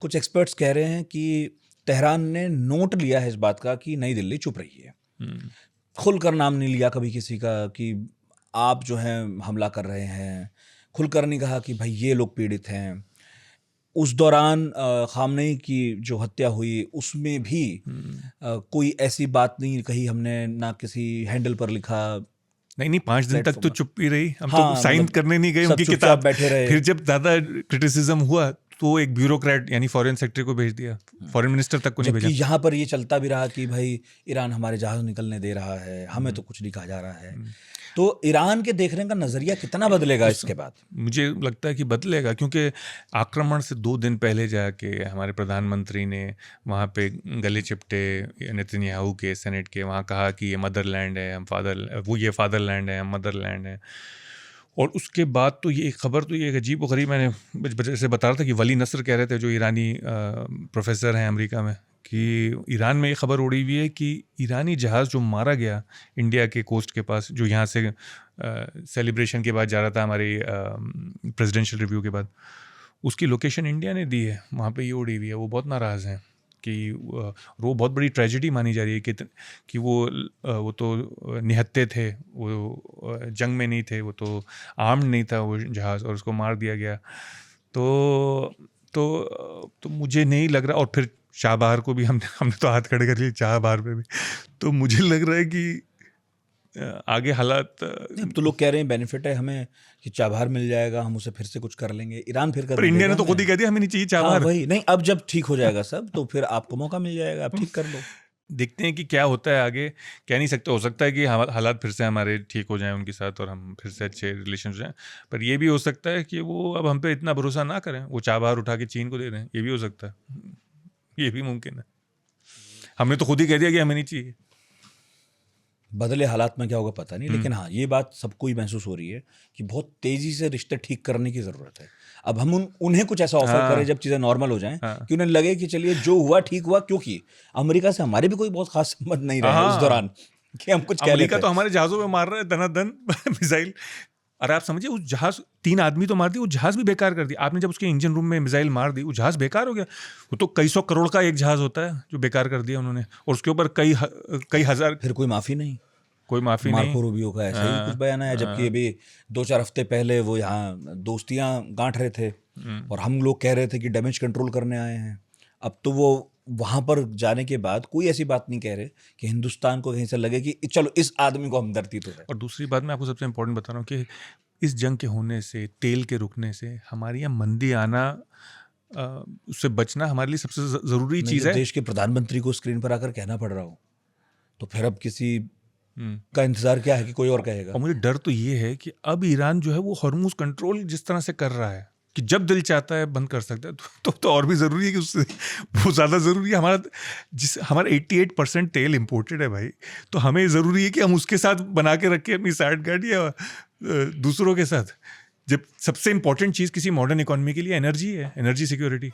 कुछ एक्सपर्ट्स कह रहे हैं कि तेहरान ने नोट लिया है इस बात का कि नई दिल्ली चुप रही है, खुलकर नाम नहीं लिया कभी किसी का कि आप जो हैं हमला कर रहे हैं, खुलकर नहीं कहा कि भाई ये लोग पीड़ित हैं। उस दौरान खामनेई की जो हत्या हुई उसमें भी कोई ऐसी बात नहीं कही हमने, ना किसी हैंडल पर लिखा। नहीं 5 दिन तक तो चुप ही रही, हम हाँ, तो साइन मतलब करने नहीं गए सब उनकी चुपचाप किताब। बैठे रहे। फिर जब ज़्यादा क्रिटिसिज्म हुआ तो एक ब्यूरोक्रेट यानी फॉरेन सेक्रेटरी को भेज दिया, फॉरेन मिनिस्टर तक को नहीं भेजा। जबकि यहाँ पर ये चलता भी रहा कि भाई ईरान हमारे जहाज निकलने दे रहा है, हमें तो कुछ नहीं कहा जा रहा है। तो ईरान के देखने का नज़रिया कितना बदलेगा इसके बाद? मुझे लगता है कि बदलेगा, क्योंकि आक्रमण से 2 दिन पहले जाके हमारे प्रधानमंत्री ने वहाँ पे गले चिपटे नेतन्याहू के, सेनेट के, वहाँ कहा कि ये मदरलैंड है, हम ये फादरलैंड है, हम मदरलैंड है। और उसके बाद तो ये एक खबर, तो ये एक अजीब व गरीब, मैंने जैसे बता रहा था कि वली नसर कह रहे थे जो ईरानी प्रोफेसर हैं अमेरिका में, कि ईरान में ये खबर उड़ी हुई है कि ईरानी जहाज़ जो मारा गया इंडिया के कोस्ट के पास, जो यहाँ से सेलिब्रेशन के बाद जा रहा था हमारी प्रेसिडेंशियल रिव्यू के बाद, उसकी लोकेशन इंडिया ने दी है, वहाँ पे ये उड़ी हुई है। वो बहुत नाराज़ हैं कि वो बहुत बड़ी ट्रेजेडी मानी जा रही है कि वो तो निहत्ते थे, वो जंग में नहीं थे, वो तो आर्म्ड नहीं था वो जहाज़, और उसको मार दिया गया। तो मुझे नहीं लग रहा। और फिर चाबहार को भी हमने तो हाथ खड़े कर लिए चाबहार पे भी। तो मुझे लग रहा है कि आगे हालात, तो लोग कह रहे हैं बेनिफिट है हमें कि चाबहार मिल जाएगा, हम उसे फिर से कुछ कर लेंगे, ईरान फिर कर पर इंडिया ने तो खुद ही कह दिया हमें नहीं चाहिए चाबहार। वही नहीं, अब जब ठीक हो जाएगा सब तो फिर आपको मौका मिल जाएगा, आप ठीक कर लो। देखते हैं कि क्या होता है आगे, कह नहीं सकते। हो सकता है कि हालात फिर से हमारे ठीक हो जाएं उनके साथ और हम फिर से अच्छे रिलेशन हो जाएं, पर ये भी हो सकता है कि वो अब हम पे इतना भरोसा ना करें, वो चाबहार उठा के चीन को दे दें। ये भी हो सकता है, ये भी मुमकिन है। हमने तो खुद ही कह दिया कि हमें नहीं चाहिए। बदले हालात में क्या होगा पता नहीं, लेकिन हाँ ये बात सबको ही महसूस हो रही है कि बहुत तेजी से रिश्ते ठीक करने की ज़रूरत है। अब हम उन्हें कुछ ऐसा ऑफर करें जब चीज़ें नॉर्मल हो जाएं, कि उन्हें लगे कि चलिए जो हुआ ठीक हुआ, क्योंकि अमेरिका से हमारे भी कोई बहुत खास संबंध नहीं रहा उस दौरान कि हम कुछ कह लेते। अमेरिका तो हमारे जहाज़ों में मार रहा है धनाधन मिसाइल। अरे आप समझिए, उस जहाज़ 3 आदमी तो मार दिए, वो जहाज़ भी बेकार कर दिया आपने। जब उसके इंजन रूम में मिसाइल मार दी, वो जहाज़ बेकार हो गया। वो तो कई 100 करोड़ का एक जहाज़ होता है जो बेकार कर दिया उन्होंने, और उसके ऊपर कई हज़ार। फिर कोई माफ़ी नहीं, कोई माफ़ी नहीं। मार्को रूबियो का ऐसा ही कुछ बयान आया, जबकि अभी 2-4 हफ्ते पहले वो यहाँ दोस्तियाँ गांठ रहे थे और हम लोग कह रहे थे कि डैमेज कंट्रोल करने आए हैं। अब तो वो वहाँ पर जाने के बाद कोई ऐसी बात नहीं कह रहे कि हिंदुस्तान को कहीं से लगे कि चलो इस आदमी को हमदर्दी तो है। और दूसरी बात मैं आपको सबसे इम्पोर्टेंट बता रहा हूँ कि इस जंग के होने से, तेल के रुकने से हमारे यहाँ मंदी आना, उससे बचना हमारे लिए सबसे ज़रूरी चीज़ है। देश के प्रधानमंत्री को स्क्रीन पर आकर कहना पड़ रहा हो तो फिर अब किसी का इंतजार क्या है कि कोई और कहेगा। और मुझे डर तो ये है कि अब ईरान जो है वो हॉर्मुज़ कंट्रोल जिस तरह से कर रहा है कि जब दिल चाहता है बंद कर सकता है, तो और भी ज़रूरी है कि उससे वो ज़्यादा ज़रूरी है। हमारा 88% तेल इम्पोर्टेड है भाई, तो हमें ज़रूरी है कि हम उसके साथ बना के रखें अपनी साठगांठ या दूसरों के साथ। जब सबसे इम्पोर्टेंट चीज़ किसी मॉडर्न इकोनॉमी के लिए एनर्जी है, एनर्जी सिक्योरिटी।